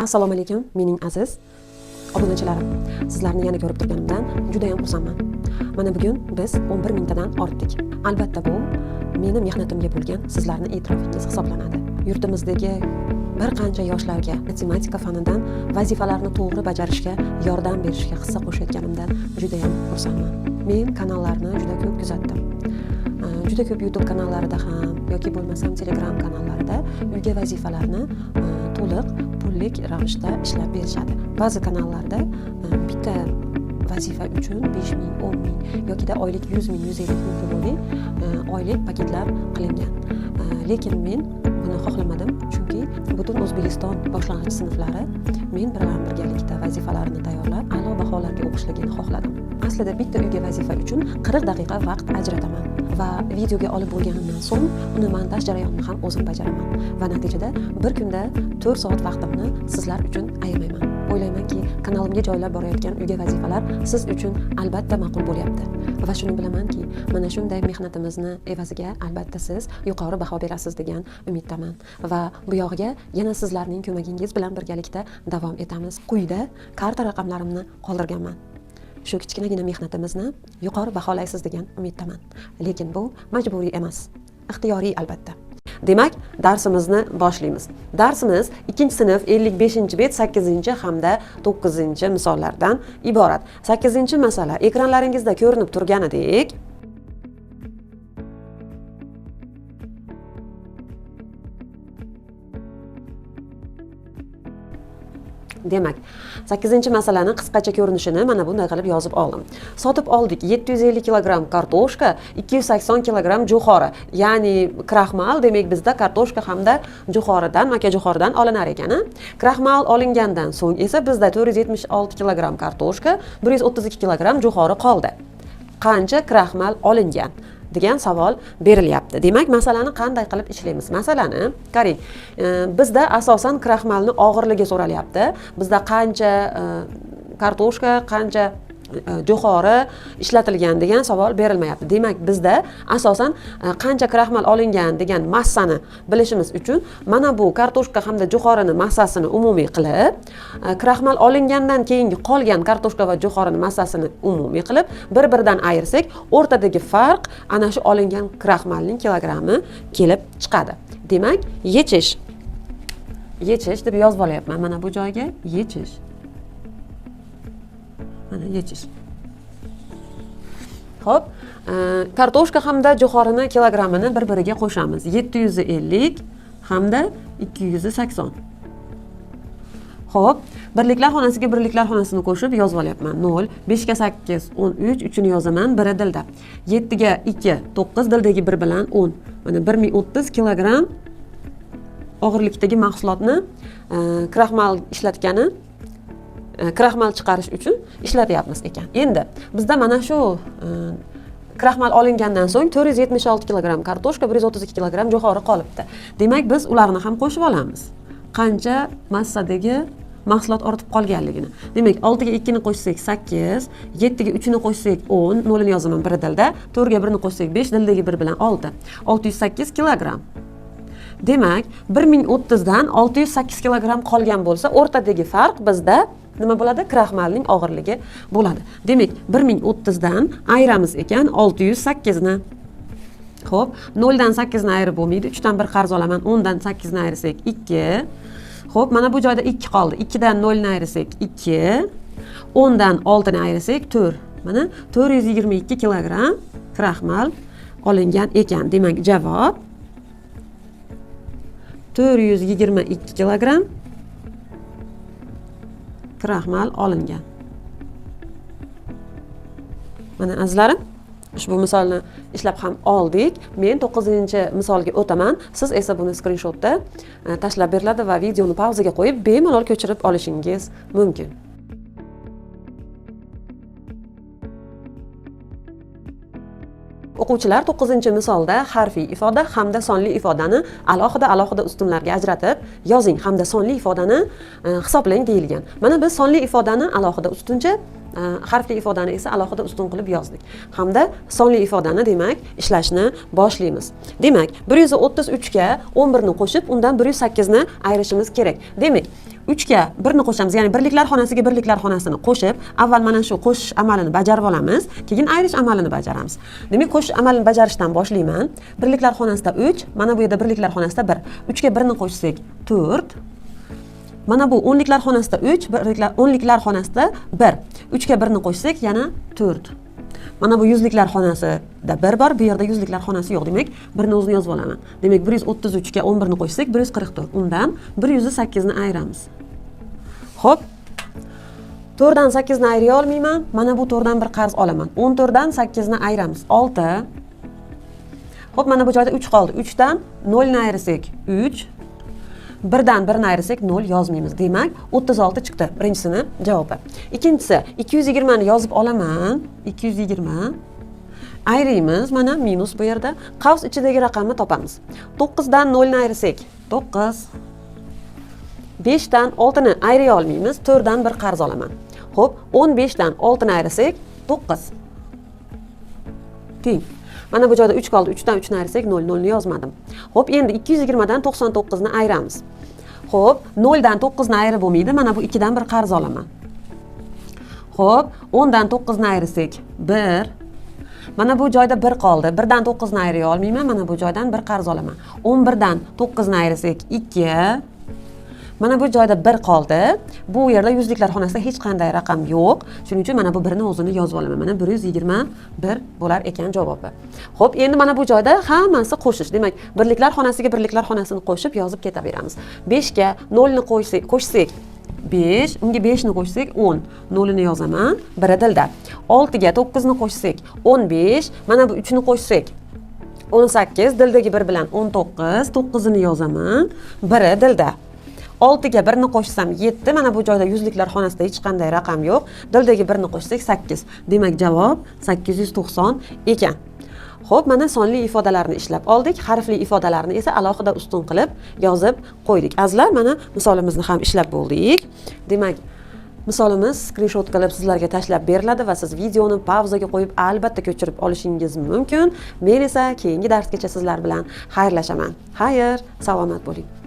Assalomu alaykum, mening aziz obunachilarim. Sizlarni yana ko'rib turganimdan juda ham xursandman. Mana bugun biz 11 mingtadan ortdik. Albatta bu meni mehnatimga bo'lgan sizlarning e'tirofingiz hisoblanadi. Yurtimizdagi bir qancha yoshlarga matematika fanidan vazifalarni to'g'ri bajarishga yordam berishga hissa qo'shayotganimdan juda ham xursandman. Men kanallarni juda ko'p kuzatdim. Juda ko'p YouTube kanallarida ham yoki bo'lmasam Telegram kanallarida uyga vazifalarni to'liq pullik ravishda ishlab berishadi. Ba'zi kanallarda bitta vazifa uchun 5 ming, 10 ming yokida oylik 100 ming, 150 ming to'lovli oylik paketlar qilingan. Lekin men buni xohlamadim, chunki butun O'zbekiston boshlang'ich sinflari men bilan birgalikda vazifalarni tayyorlab, a'lo baholarga o'qishligini xohladim. Aslida bitta uyga vazifa uchun 40 daqiqa vaqt ajrataman va videoga olib bo'lganimdan so'ng uni montaj jarayonini ham o'zim bajaraman va natijada bir kunda 4 soat vaqtimni sizlar uchun ayamayman. O'ylaymanki, kanalimga joylab borayotgan uyga vazifalar siz uchun albatta ma'qul bo'lyapti va shuni bilamanki, mana shunday mehnatimizni evaziga albatta siz yuqori baho berasiz degan umiddaman va bu yog'iga yana sizlarning ko'magingiz bilan birgalikda davom etamiz. Quyida karta raqamlarimni qoldirganman. Shu kichkinagina mehnatimizni yuqori baholaysiz degan umiddaman. Lekin bu majburiy emas, ixtiyoriy albatta. Demak, darsimizni boshlaymiz. Darsimiz 2-sinf 55-bet, 8 hamda 9 misollardan iborat. 8-masala ekranlaringizda ko'rinib turganidek, demak, 8-masalani qisqacha ko'rinishini mana bunday qilib yozib oldim. Sotib oldik 750 kg kartoshka, 280 kg jo'xori, ya'ni kraxmal, demak bizda kartoshka hamda jo'xoridan, maka jo'xoridan olinar ekan. Kraxmal olingandan so'ng esa bizda 476 kg kartoshka, 132 kg jo'xori qoldi. Qancha kraxmal olingan degan savol berilyapti. Demak, masalani qanday qilib ishlaymiz? Masalani qarang. Bizda asosan kraxmalni og'irligi so'ralyapti. Bizda qancha kartoshka, qancha jo'xori ishlatilgan degan savol berilmayapti. Demak, bizda asosan qancha kraxmal olingan degan massani bilishimiz uchun mana bu kartoshka hamda jo'xorini massasini umumiy qilib, kraxmal olingandan keyingi qolgan kartoshka va jo'xorini massasini umumiy qilib, bir-biridan ayirsak, o'rtadagi farq ana shu olingan kraxmalning kilogrammi kelib chiqadi. Demak, yechish deb yozib olyapman. Mana bu joyga yechish. Mana yechish. Xo'p, kartoshka hamda jo'xorini kilogrammini bir-biriga qo'shamiz. 750 hamda 280. Xo'p, birliklar xonasiga birliklar xonasini qo'shib yozib olyapman. 0, 5 ga 8, 13, 3 ni yozaman, 1 dilda. 7 ga 2, 9, dildagi 1 bilan 10. Mana 1030 kilogramm og'irlikdagi mahsulotni kraxmal ishlatgani kraxmal chiqarish uchun ishlatyapmiz ekan. Endi bizda mana shu kraxmal olingandan so'ng 476 kg kartoshka, 132 kg jo'xori qolibdi. Demak, biz ularni ham qo'shib olamiz. Qancha massadagi mahsulot ortib qolganligini. Demak, 6 ga 2 ni qo'shsak 8, 7 ga 3 ni qo'shsak 10, 0 ni yozaman 1 dilda, 4 ga 1 ni qo'shsak 5, dildagi 1 bilan 6. 608 kg. Demak, 1030 dan 608 kg qolgan bo'lsa, o'rtadagi farq bizda nima bo'ladi? Kraxmalning og'irligi bo'ladi. Demak, 1030 dan ayiramiz ekan 608 ni. Xo'p, 0 dan 8 ni ayirib bo'lmaydi. 3 dan 1 qarz olaman. 10 dan 8 ni ayirsak 2. Xo'p, mana bu joyda 2 qoldi. 2 dan 0 ni ayirsak 2. 10 dan 6 ni ayirsak 4. Mana 422 kg kraxmal olingan ekan. Demak, javob 422 kg kraxmal olingan. Mana azizlarim, ushbu misolni ishlab ham oldik. Men 9-misolga o'taman. Siz esa buni skrinshotda tashlab beriladi va videoni pauzaga qo'yib bemalol ko'chirib olishingiz mumkin. O'quvchilar 9-misolda harfiy ifoda hamda sonli ifodani alohida ustunlarga ajratib yozing hamda sonli ifodani hisoblang deyilgan. Mana biz sonli ifodani alohida ustuncha, harfli ifodani esa alohida ustun qilib yozdik. Hamda sonli ifodani demak ishlashni boshlaymiz. Demak, 133 ga 11 ni qo'shib, undan 108 ni ayirishimiz kerak. Demak, 3ga 1ni qo'shamiz, ya'ni birliklar xonasiga birliklar xonasini qo'shib, avval mana shu qo'shish amalini bajarib olamiz, keyin ayirish amalini bajaramiz. Demak, qo'shish amalini bajarishdan boshlayman. Birliklar xonasida 3, mana bu yerda birliklar xonasida 1. 3ga 1ni qo'shsak 4. Mana bu o'nliklar xonasida 3, o'nliklar xonasida 1. 3ga 1ni qo'shsak yana 4. Mana bu yuzliklar xonasida 1 bor, bu yerda yuzliklar xonasi yo'q. Demak, 1ni o'zini yozib olaman. Demak, 133 ga 11 ni qo'shsak 144. Undan 108 ni ayiramiz. Xo'p. 4 dan 8 ni ayira olmayman. Mana bu 4 dan bir qarz olaman. 14 dan 8 ni ayiramiz. 6. Xo'p, mana bu joyda 3 qoldi. 3 dan 0 ni ayirsak 3. 1 dan 1 ni ayirsak 0 yozmaymiz. Demak, 36 chiqdi. Birinchisini javobi. Ikkinchisi 220 ni yozib olaman. 220 ayriymiz. Mana minus bu yerda. Qavs ichidagi raqamni topamiz. 9 dan 0 ni ayirsak 9. 5 dan 6 ni ayira olmaymiz. 4 dan 1 qarz olaman. Xo'p, 15 dan 6 ni ayirsak 9. Teng. Mana bu joyda 3 qoldi. 3 dan 3 ni ayirsak 0, 0 ni yozmadim. Xo'p, endi 220 dan 99 ni ayiramiz. Xo'p, 0 dan 9 ni ayirib bo'lmaydi. Mana bu 2 dan 1 qarz olaman. Xo'p, 10 dan 9 ni ayirsak 1. Mana bu joyda 1 qoldi. 1 dan 9 ni ayira olmayman. Mana bu joydan 1 qarz olaman. 11 dan 9 ni ayirsak 2. Mana bu joyda 1 qoldi. Bu yerda yuzliklar xonasida hech qanday raqam yo'q. Shuning uchun mana bu 1 ni o'zini yozib olaman. Mana 121 bo'lar ekan javobi. Xo'p, endi mana bu joyda hammasi qo'shish. Demak, birliklar xonasiga birliklar xonasini qo'shib yozib ketaveramiz. 5 ga 0 ni qo'shsak 5, unga 5 ni qo'shsak 10. 0 ni yozaman, 1 dilda. 6 ga 9 ni qo'shsak 15, mana bu 3 ni qo'shsak 18, dildagi 1 bilan 19, 9 ni yozaman, 1 dilda. 6 ga 1 ni qo'shsam 7, mana bu joyda yuzliklar xonasida hech qanday raqam yo'q. Dildagi 1 ni qo'shsak 8. Demak, javob 890 ekan. Xo'p, mana sonli ifodalarni ishlab oldik. Harfli ifodalarni esa alohida ustun qilib yozib qo'ydik. Azizlar, mana misolimizni ham ishlab bo'ldik. Demak, misolimiz skrinshot qilib sizlarga tashlab beriladi va siz videoni pauzaga qo'yib albatta ko'chirib olishingiz mumkin. Men esa keyingi darsgacha sizlar bilan xayrlashaman. Xayr, salomat bo'ling.